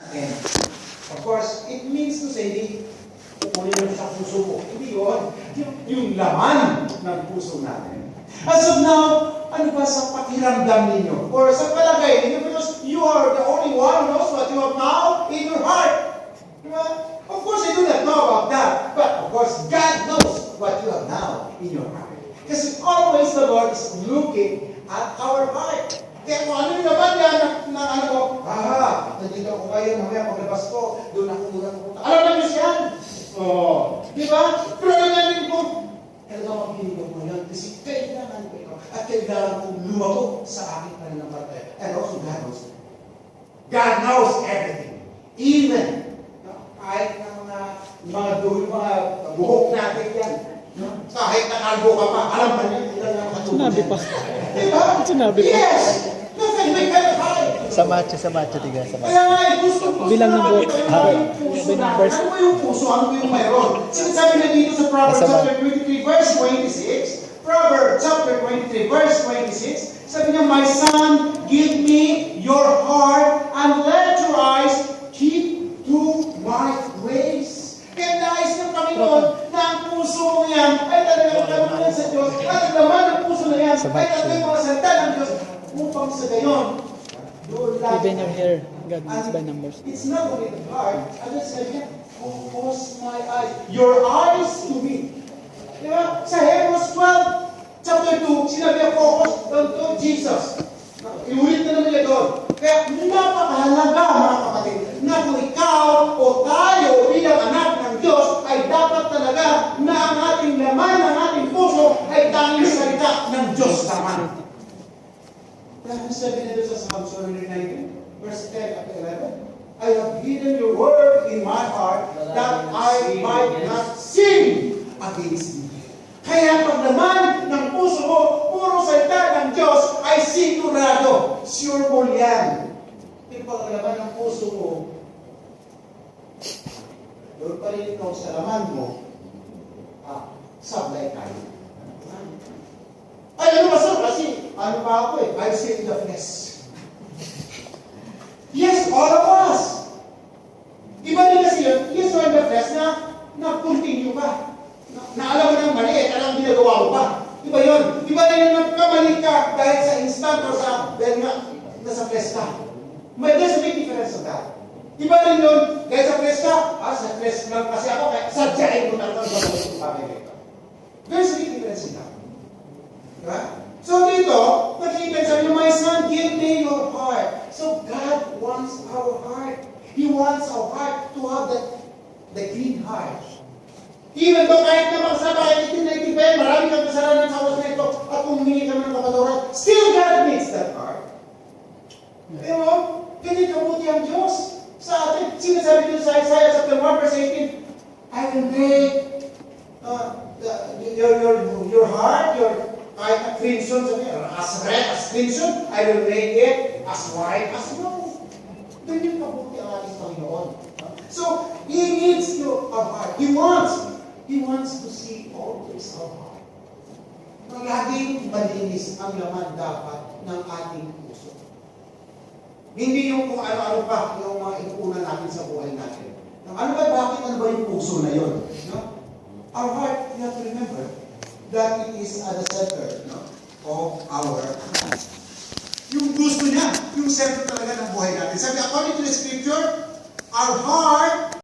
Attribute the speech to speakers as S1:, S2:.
S1: And of course, it means to say, di, kukunin mo sa puso mo. Hindi yun. Yung laman ng puso natin. As of now, ano ba sa pakiramdam ninyo? Or sa palagay ninyo? Because you are the only one who knows what you have now in your heart. Diba? Of course, I do not know about that. But of course, God knows what you have now in your heart. Kasi always the Lord is looking at our heart. Kaya kung ano yung naman yan na ano ko, nandito ako ngayon, mamaya paglabas ko, doon ako muna pupunta. Alam na Diyos yan! Oh, di ba? Pero nangyari ko, talaga magbibigay ko yan kasi kailangan ko ito at kailangan kong lumago sa aking pananampalataya. And also God knows. God knows everything. Even kahit na mga buhok natin yan. Kahit nakalbo ka pa, alam ba niya?
S2: Sinabi pa.
S1: Diba?
S2: Sinabi pa.
S1: Yes! Nothing may verify.
S3: Sa macho, tiga, sa
S1: Kaya
S3: macho.
S1: nga, gusto
S2: Bilang ng buhok.
S1: puso natin. Ano ba yung puso? Ano ba yung mayroon? Sinasabi na dito sa Proverbs chapter 23, verse 26. Proverbs chapter 23, verse 26. Sabi niya, my son, give me your heart and let your eyes keep to my ways. Kaya nais ng Panginoon na ang puso mo yan ay talagang kalunan sa Diyos at naman ang puso na yan ay talagang mga salita ng Diyos upang sa gayon doon lang.
S2: Even your hair, God knows by numbers.
S1: It's not only the heart. Ano sabi niya? Focus my eyes. Your eyes to me. Diba? Sa Hebrews 12, chapter 2, sinabi niya focus to Jesus. Iulit na naman niya doon. Kaya napakahalaga mga kapatid na kung ikaw o tayo bilang anak ng Diyos ay dapat talaga na ang ating laman ng ating puso ay tanging salita ng Diyos naman. Kaya sabi na doon sa Psalm 119, verse 10 at 11, I have hidden your word in my heart that I might not sin against you. Kaya pag naman ng puso mo, puro salita ng Diyos ay sigurado. Sure mo yan. Pero pag naman ng puso mo, doon pa rin ikaw sa laman mo, sablay tayo. Ay, ano ba sir? Kasi, ano pa ako eh? I say in the flesh. Yes, all of us. Iba din kasi yun, yes, in the flesh na continue ka. Na alam mo ng mali, alam ginagawa mo pa. Iba yun. Iba rin yung nagkamali ka dahil sa instant or dahil nga nasa flesh ka. There's a big difference of that. Iba rin yun, dahil sa flesh ka, sa flesh lang kasi ako, kaya sadyain ko talagang gagawin kong bagay nito. There's a big difference in that. Diba? So dito, nakikita sabi niyo, my son, give me your heart. So God wants our heart. He wants our heart to have the clean heart. Even though kahit na magsama kahit 1895, marami kang kasalanan sa oras na ito at humingi kami ng kapatawaran, still God needs that heart. Pero, ganyan kabuti ang Diyos sa atin. Sinasabi dito sa Isaiah chapter 1 verse 18, I will make your heart, kahit na crimson, as red as crimson, I will make it as white as snow. Ganyan kabuti ang ating Panginoon. So, He needs our heart. He wants to see all things our heart. Laging malinis ang laman dapat ng ating puso. Hindi yung kung ano-ano pa yung mga inuunan natin sa buhay natin. Ano ba yung puso na yun? No? Our heart, you have to remember that it is at the center of our heart. Yung gusto niya, yung center talaga ng buhay natin. Sabi, according to the scripture, our heart